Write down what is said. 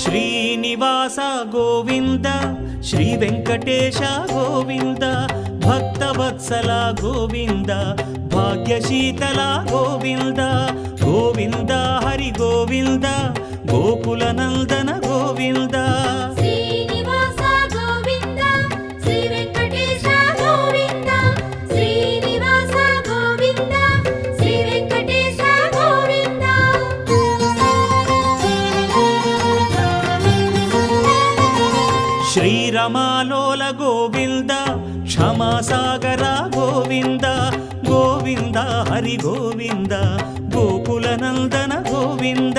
Srinivasa Govinda Shri Venkatesha Govinda Bhaktavatsala Govinda భాగ్యశీతల Govinda Govinda Hari Govinda Gokula Nandana Govinda Srinivasa Govinda Shri Venkatesha Govinda Srinivasa Govinda Shri Venkatesha Govinda శ్రీరమాలోల Govinda క్షమాసాగర Govinda Govinda Hari Govinda Gokula Nandana Govinda